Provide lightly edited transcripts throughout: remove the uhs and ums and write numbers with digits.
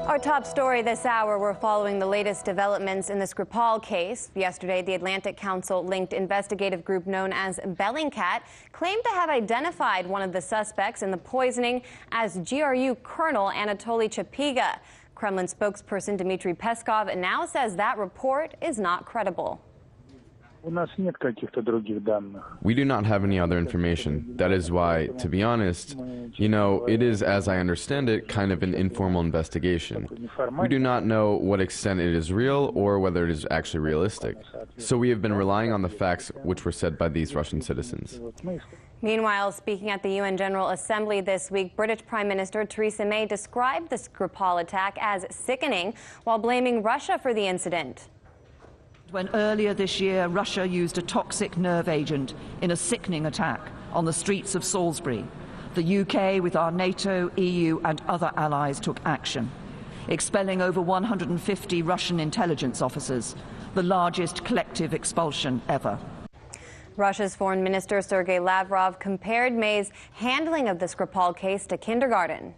Our top story this hour, we're following the latest developments in the Skripal case. Yesterday, the Atlantic Council-linked investigative group known as Bellingcat claimed to have identified one of the suspects in the poisoning as GRU Colonel Anatoly Chapiga. Kremlin spokesperson Dmitry Peskov now says that report is not credible. We do not have any other information. That is why, to be honest, it is, as I understand it, kind of an informal investigation. We do not know what extent it is real or whether it is actually realistic. So we have been relying on the facts which were said by these Russian citizens. Meanwhile, speaking at the UN General Assembly this week, British Prime Minister Theresa May described the Skripal attack as sickening while blaming Russia for the incident. When earlier this year, Russia used a toxic nerve agent in a sickening attack on the streets of Salisbury, the UK, with our NATO, EU and other allies, took action, expelling over 150 Russian intelligence officers, the largest collective expulsion ever. Russia's Foreign Minister Sergei Lavrov compared May's handling of the Skripal case to kindergarten.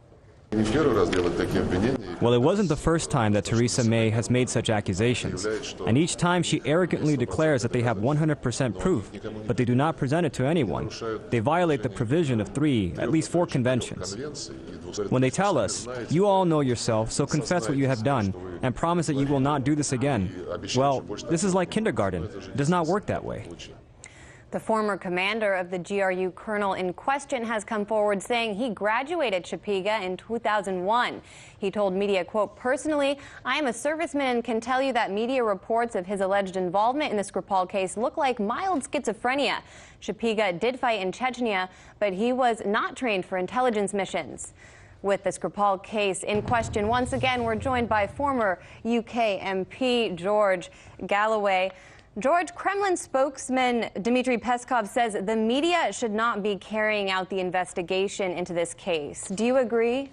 Well, it wasn't the first time that Theresa May has made such accusations, and each time she arrogantly declares that they have 100% proof, but they do not present it to anyone. They violate the provision of at least four conventions. When they tell us, you all know yourself, so confess what you have done, and promise that you will not do this again. Well, this is like kindergarten. It does not work that way. The former commander of the GRU Colonel in question has come forward saying he graduated Chapiga in 2001. He told media, quote, "Personally, I am a serviceman and can tell you that media reports of his alleged involvement in the Skripal case look like mild schizophrenia. Chapiga did fight in Chechnya, but he was not trained for intelligence missions." With the Skripal case in question, once again, we're joined by former UK MP George Galloway. George, Kremlin spokesman Dmitry Peskov says the media should not be carrying out the investigation into this case. Do you agree?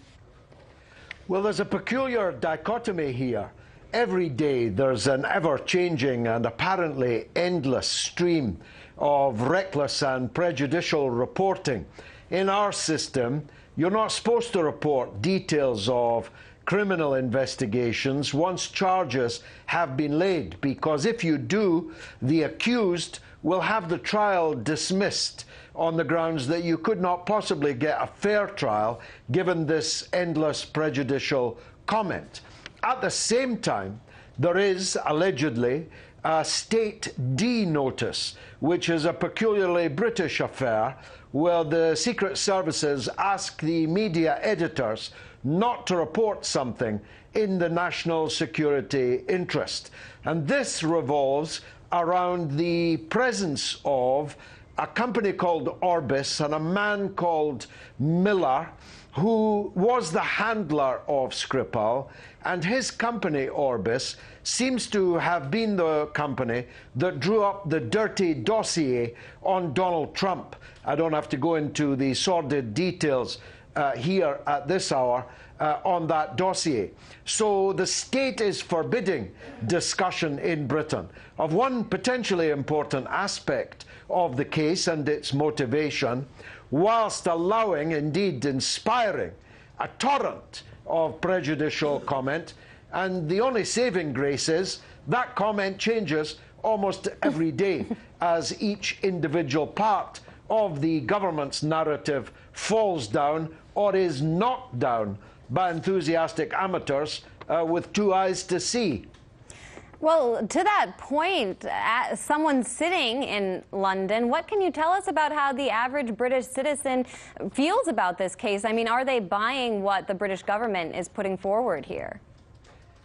Well, there's a peculiar dichotomy here. Every day there's an ever-changing and apparently endless stream of reckless and prejudicial reporting. In our system, you're not supposed to report details of criminal investigations once charges have been laid, because if you do, the accused will have the trial dismissed on the grounds that you could not possibly get a fair trial given this endless prejudicial comment. At the same time, there is allegedly a State D notice, which is a peculiarly British affair, where the secret services ask the media editors not to report something in the national security interest. And this revolves around the presence of a company called Orbis and a man called Miller, who was the handler of Skripal, and his company, Orbis, seems to have been the company that drew up the dirty dossier on Donald Trump. I don't have to go into the sordid details here at this hour on that dossier. So the state is forbidding discussion in Britain of one potentially important aspect of the case and its motivation, whilst allowing, indeed inspiring, a torrent of prejudicial comment. And the only saving grace is that comment changes almost every day as each individual part of the government's narrative falls down or is knocked down by enthusiastic amateurs with two eyes to see. Well, to that point, someone sitting in London, what can you tell us about how the average British citizen feels about this case? I mean, are they buying what the British government is putting forward here?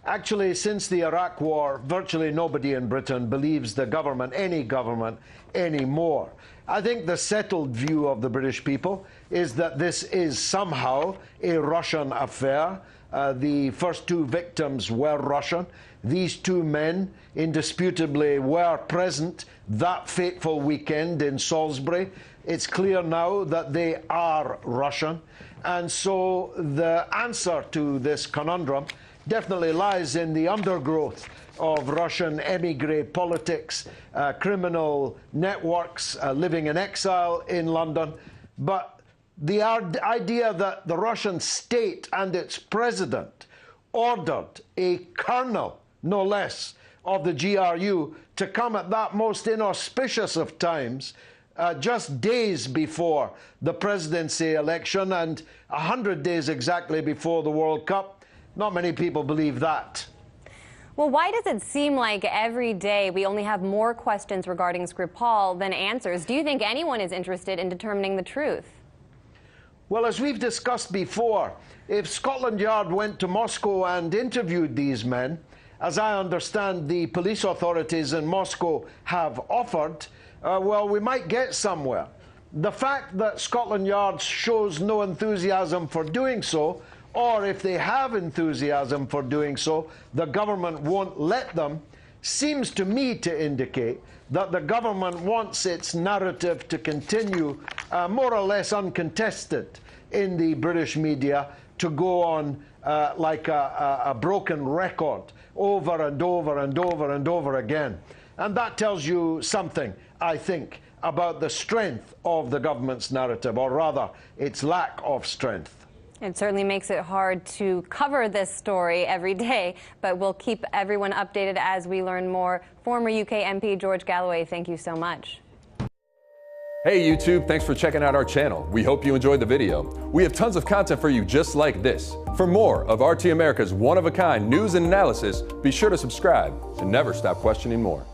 Actually, since the Iraq War, virtually nobody in Britain believes the government, any government, anymore. I think the settled view of the British people is that this is somehow a Russian affair. The first two victims were Russian. These two men indisputably were present that fateful weekend in Salisbury. It's clear now that they are Russian. And so the answer to this conundrum definitely lies in the undergrowth of Russian emigre politics, criminal networks living in exile in London. But the idea that the Russian state and its president ordered a colonel, no less, of the GRU to come at that most inauspicious of times, just days before the presidency election and 100 days exactly before the World Cup. Not many people believe that. Well, why does it seem like every day we only have more questions regarding Skripal than answers? Do you think anyone is interested in determining the truth? Well, as we've discussed before, if Scotland Yard went to Moscow and interviewed these men, as I understand the police authorities in Moscow have offered, well, we might get somewhere. The fact that Scotland Yard shows no enthusiasm for doing so, or if they have enthusiasm for doing so, the government won't let them, seems to me to indicate that the government wants its narrative to continue more or less uncontested in the British media, to go on like a broken record over and over and over and over again. And that tells you something, I think, about the strength of the government's narrative, or rather, its lack of strength. It certainly makes it hard to cover this story every day, but we'll keep everyone updated as we learn more. Former UK MP George Galloway, thank you so much. Hey YouTube, thanks for checking out our channel. We hope you enjoyed the video. We have tons of content for you just like this. For more of RT America's one-of-a-kind news and analysis, be sure to subscribe and never stop questioning more.